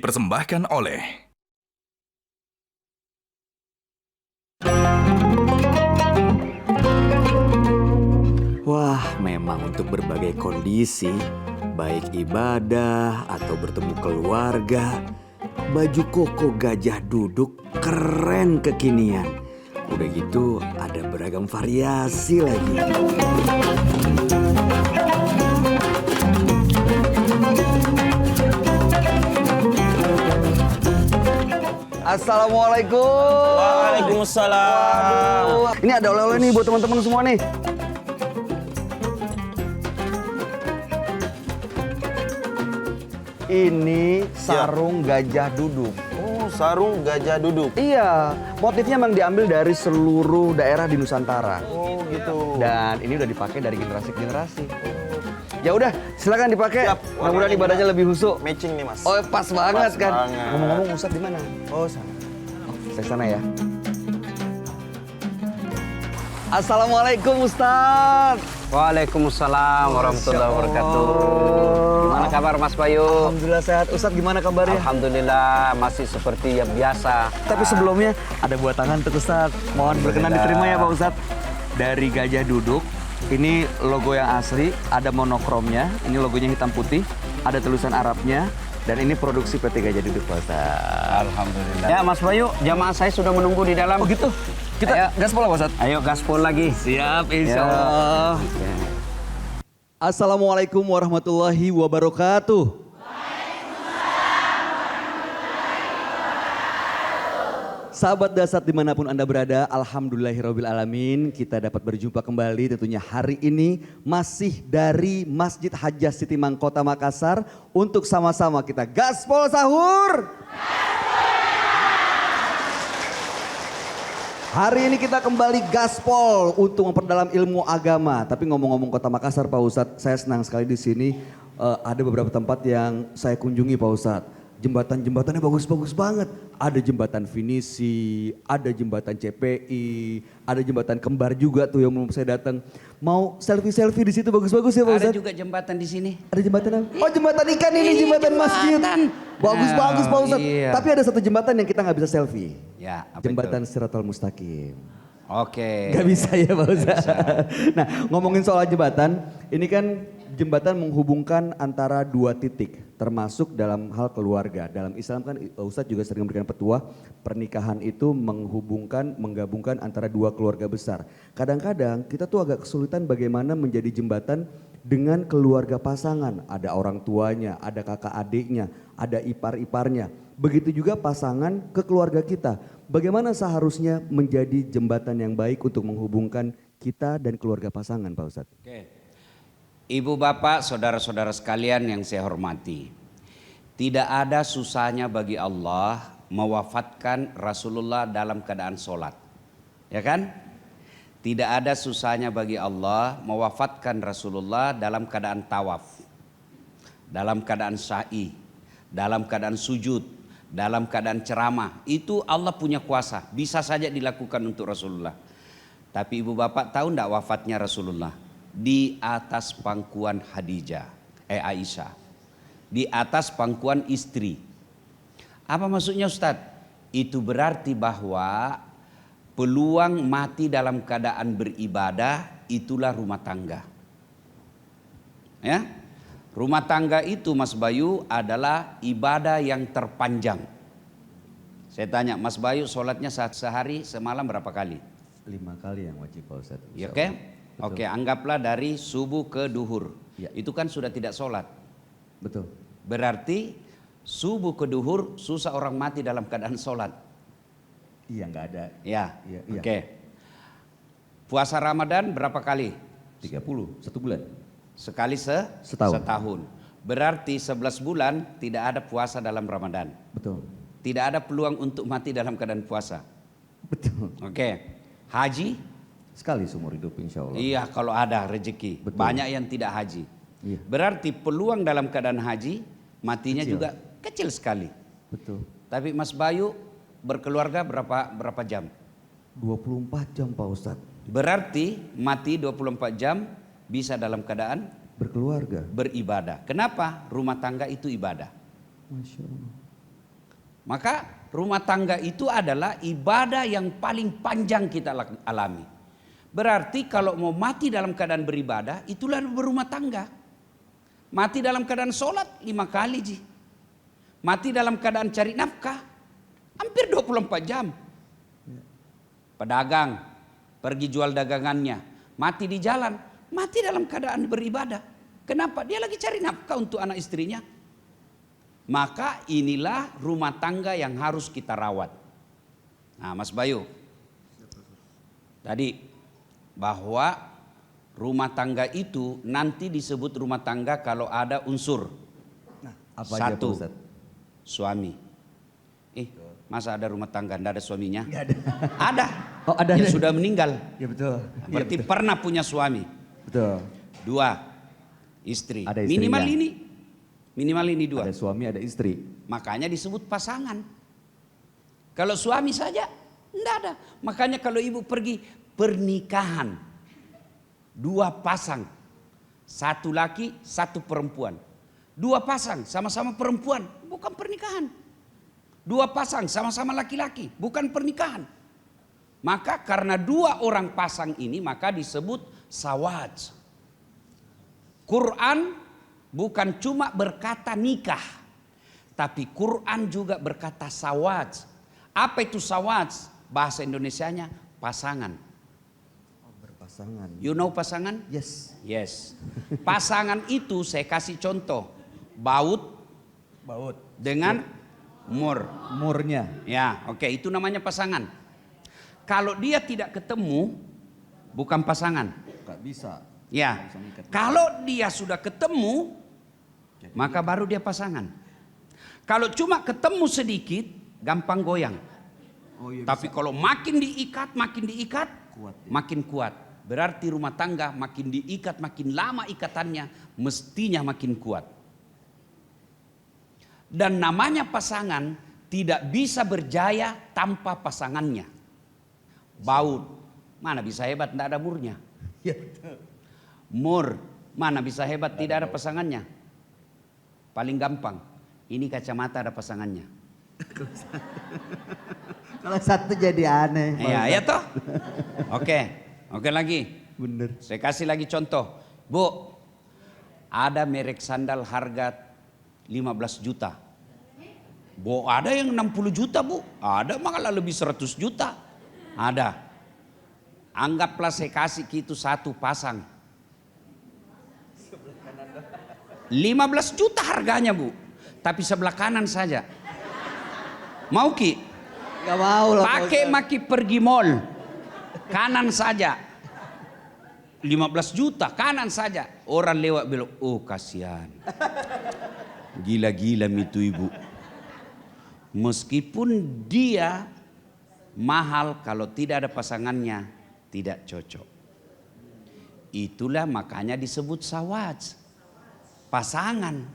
dipersembahkan oleh Wah, memang untuk berbagai kondisi, baik ibadah atau bertemu keluarga, baju koko gajah duduk keren kekinian. Udah gitu ada beragam variasi lagi. Assalamualaikum. Waalaikumsalam. Waduh, ini ada oleh-oleh nih buat teman-teman semua nih. Ini sarung gajah duduk. Oh, sarung gajah duduk. Iya, motifnya memang diambil dari seluruh daerah di Nusantara. Oh, gitu. Dan ini udah dipakai dari generasi ke generasi. Ya udah, silakan dipakai. Siap, Mudah-mudahan warnanya ibadahnya lebih husuk. Matching nih, Mas. Oh, pas banget Pas kan. banget. Ngomong-ngomong Ustadz di mana? Oh, sana. Saya sana ya. Assalamualaikum Ustadz. Waalaikumsalam warahmatullahi wabarakatuh. Gimana kabar Mas Bayu? Alhamdulillah sehat. Ustadz gimana kabarnya? Alhamdulillah masih seperti yang biasa. Tapi sebelumnya ada buat tangan untuk Ustadz. Mohon berkenan diterima ya Pak Ustadz. Dari gajah duduk, ini logo yang asli, ada monokromnya. Ini logonya hitam putih, ada tulisan Arabnya. Dan ini produksi PT Gajah Duduk Pak Ustadz. Alhamdulillah. Ya Mas Bayu, jamaah saya sudah menunggu di dalam. Oh gitu? Kita Ayo. gaspol Pak Ustadz? Ayo gaspol lagi. Siap, insya Allah. Assalamualaikum warahmatullahi wabarakatuh. Sahabat Dasar dimanapun Anda berada, alhamdulillahirrahmanirrahim, kita dapat berjumpa kembali tentunya hari ini masih dari Masjid Hajjah Siti Mangkota Makassar untuk sama-sama kita gaspol sahur. Hari ini kita kembali gaspol untuk memperdalam ilmu agama. Tapi ngomong-ngomong Kota Makassar Pak Ustadz, saya senang sekali di sini ada beberapa tempat yang saya kunjungi Pak Ustadz. Jembatan-jembatannya bagus-bagus banget. Ada jembatan Finisi, ada jembatan CPI, ada jembatan kembar juga tuh yang belum saya datang. Mau selfie-selfie di situ bagus-bagus ya Pak Ustadz? Ada juga jembatan di sini. Ada jembatan apa? Oh jembatan ikan ini, jembatan masjid. Bagus-bagus Pak Ustadz. Iya. Tapi ada satu jembatan yang kita nggak bisa selfie. Ya, apa Jembatan itu? Siratal Mustaqim. Oke. Gak bisa ya Pak Ustadz. Nah ngomongin soal jembatan, ini kan jembatan menghubungkan antara dua titik. Termasuk dalam hal keluarga. Dalam Islam kan Ustadz juga sering memberikan petua, pernikahan itu menggabungkan antara dua keluarga besar. Kadang-kadang kita tuh agak kesulitan bagaimana menjadi jembatan dengan keluarga pasangan. Ada orang tuanya, ada kakak adiknya, ada ipar-iparnya. Begitu juga pasangan ke keluarga kita. Bagaimana seharusnya menjadi jembatan yang baik untuk menghubungkan kita dan keluarga pasangan Pak Ustadz? Oke. Ibu bapak saudara-saudara sekalian yang saya hormati. Tidak ada susahnya bagi Allah mewafatkan Rasulullah dalam keadaan sholat. Ya kan? Tidak ada susahnya bagi Allah mewafatkan Rasulullah dalam keadaan tawaf. Dalam keadaan sa'i. Dalam keadaan sujud. Dalam keadaan ceramah. Itu Allah punya kuasa. Bisa saja dilakukan untuk Rasulullah. Tapi ibu bapak tahu enggak wafatnya Rasulullah? Di atas pangkuan Aisyah. Di atas pangkuan istri. Apa maksudnya Ustadz? Itu berarti bahwa peluang mati dalam keadaan beribadah itulah rumah tangga. Ya, rumah tangga itu Mas Bayu adalah ibadah yang terpanjang. Saya tanya Mas Bayu sholatnya sehari semalam berapa kali? 5 kali yang wajib Pak Ustadz. Ya, oke? Oke, anggaplah dari subuh ke duhur. Ya. Itu kan sudah tidak sholat. Betul. Berarti subuh ke duhur susah orang mati dalam keadaan sholat. Iya nggak ada. Ya, Iya. oke. Puasa Ramadan berapa kali? 30, 1 bulan. Sekali setahun. Berarti 11 bulan tidak ada puasa dalam Ramadan. Betul. Tidak ada peluang untuk mati dalam keadaan puasa. Betul. Oke. Haji? Sekali seumur hidup insya Allah. Iya, kalau ada rezeki. Betul. Banyak yang tidak haji. Iya. Berarti peluang dalam keadaan haji matinya Kecil. juga kecil sekali. Betul. Tapi Mas Bayu berkeluarga berapa jam? 24 jam Pak Ustadz. Berarti mati 24 jam bisa dalam keadaan Berkeluarga. beribadah. Kenapa? Rumah tangga itu ibadah. Masya Allah. Maka rumah tangga itu adalah ibadah yang paling panjang kita alami. Berarti kalau mau mati dalam keadaan beribadah, itulah berumah tangga. Mati dalam keadaan sholat 5 kali ji. Mati dalam keadaan cari nafkah hampir 24 jam. Pedagang pergi jual dagangannya, mati di jalan, mati dalam keadaan beribadah. Kenapa? Dia lagi cari nafkah untuk anak istrinya. Maka inilah rumah tangga yang harus kita rawat. Nah, Mas Bayu, tadi bahwa rumah tangga itu nanti disebut rumah tangga kalau ada unsur. Nah, apa aja Pak Satu, Ustadz? suami. Masa ada rumah tangga tidak ada suaminya? Nggak ada. Ada. Oh, ada. Yang sudah meninggal. Ya betul. Berarti Ya, betul. pernah punya suami. Betul. 2, istri. Ada istrinya. Minimal ini 2. Ada suami, ada istri. Makanya disebut pasangan. Kalau suami saja enggak ada. Makanya kalau ibu pergi pernikahan, 2 pasang, 1 laki, 1 perempuan. 2 pasang sama-sama perempuan, bukan pernikahan. 2 pasang sama-sama laki-laki, bukan pernikahan. Maka karena 2 orang pasang ini maka disebut sawaj. Quran bukan cuma berkata nikah, tapi Quran juga berkata sawaj. Apa itu sawaj? Bahasa Indonesianya pasangan. Oh, berpasangan. You know pasangan? Yes. Yes. Pasangan itu saya kasih contoh. Baut Baut. dengan mur. Murnya. Ya, oke, itu namanya pasangan. Kalau dia tidak ketemu, bukan pasangan. Gak bisa. Ya, kalau dia sudah ketemu, maka baru dia pasangan. Kalau cuma ketemu sedikit, gampang goyang. Oh, iya, Tapi kalau makin diikat, Kuat, ya. makin kuat. Berarti rumah tangga makin diikat, makin lama ikatannya, mestinya makin kuat. Dan namanya pasangan tidak bisa berjaya tanpa pasangannya. Baut, mana bisa hebat tidak ada murnya. Ya, betul. Mur, mana bisa hebat tidak ada pasangannya. Paling gampang, ini kacamata ada pasangannya. Kalau satu jadi aneh. Ya, ya toh. Oke lagi. Bener. Saya kasih lagi contoh. Bu, ada merek sandal harga 15 juta. Bu, ada yang 60 juta bu. Ada malah lebih 100 juta. Ada. Anggaplah saya kasih gitu 1 pasang. 15 juta harganya bu. Tapi sebelah kanan saja. Mau Ki? Gak mau lah. Pakai maki pergi mall. Kanan saja. 15 juta kanan saja. Orang lewat bilang, oh kasihan. Gila-gila itu ibu. Meskipun dia mahal, kalau tidak ada pasangannya tidak cocok. Itulah makanya disebut sawaj. Pasangan.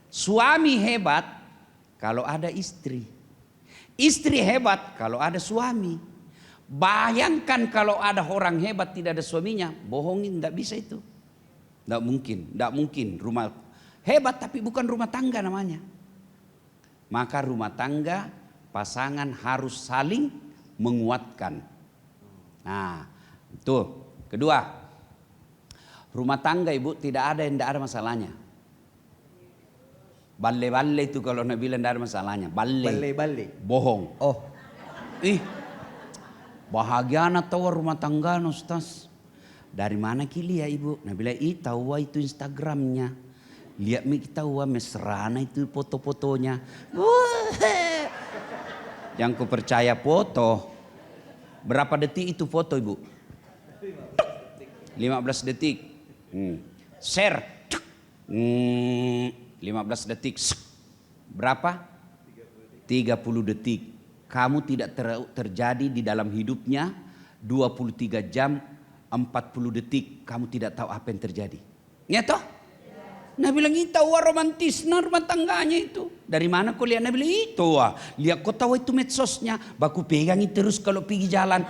Suami hebat kalau ada istri. Istri hebat kalau ada suami. Bayangkan kalau ada orang hebat tidak ada suaminya, bohongin, tidak bisa itu. Tidak mungkin. Rumah hebat tapi bukan rumah tangga namanya. Maka rumah tangga, pasangan harus saling menguatkan. Nah, itu. Kedua, rumah tangga ibu tidak ada yang tidak ada masalahnya. Balle-balle itu kalau Nabi bilang tidak ada masalahnya. Balle. Bohong. Oh. Bahagia anak tahu rumah tangga Ustaz. Dari mana kili ya ibu? Nah bilang tahu itu Instagramnya. Lihat mi tahu mesrana itu foto-fotonya. Yang ku percaya foto. Berapa detik itu foto ibu? 15 detik. Share. 15 detik. Berapa? 30 detik. Kamu tidak terjadi di dalam hidupnya 23 jam 40 detik. Kamu tidak tahu apa yang terjadi. Ya toh? Nabi bilang itu romantis rumah tangganya itu. Dari mana kau lihat? Nabi bilang itu lihat kau tahu itu medsosnya. Baku pegangi terus kalau pergi jalan.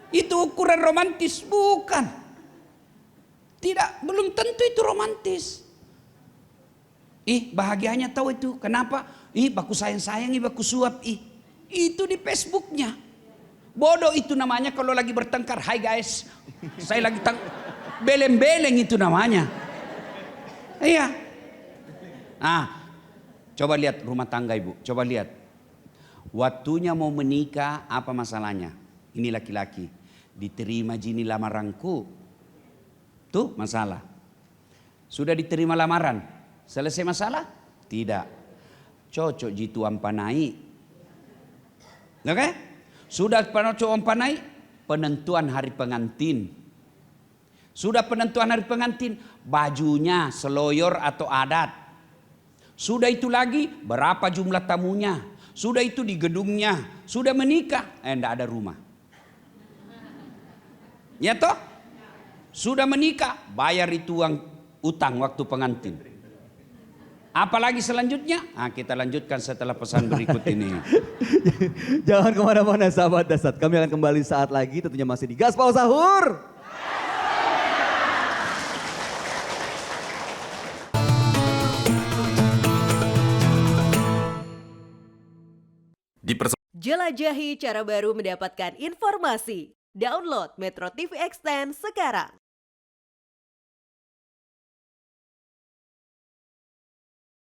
Itu ukuran romantis bukan. Tidak, belum tentu itu romantis. Ih, bahagianya tahu itu. Kenapa? Ih, baku sayang-sayang, ih, baku suap. Ih, itu di Facebooknya. Bodoh itu namanya kalau lagi bertengkar. Hai guys, saya lagi beleng-beleng itu namanya. Iya. Nah, coba lihat rumah tangga ibu. Coba lihat. Waktunya mau menikah, apa masalahnya? Ini laki-laki. Diterima jini lamaranku. Tuh masalah. Sudah diterima lamaran. Selesai masalah? Tidak. Cocok jitu ampanai. Oke? Sudah cocok ampanai? Penentuan hari pengantin. Sudah penentuan hari pengantin, bajunya seloyor atau adat. Sudah itu lagi berapa jumlah tamunya. Sudah itu di gedungnya. Sudah menikah, enggak ada rumah. Ya toh? Sudah menikah, bayar itu uang utang waktu pengantin. Apalagi selanjutnya? Nah, kita lanjutkan setelah pesan berikut ini. Jangan kemana-mana sahabat Dasat. Kami akan kembali saat lagi tentunya masih di Gaspol Sahur. Jelajahi cara baru mendapatkan informasi. Download Metro TV Extend sekarang.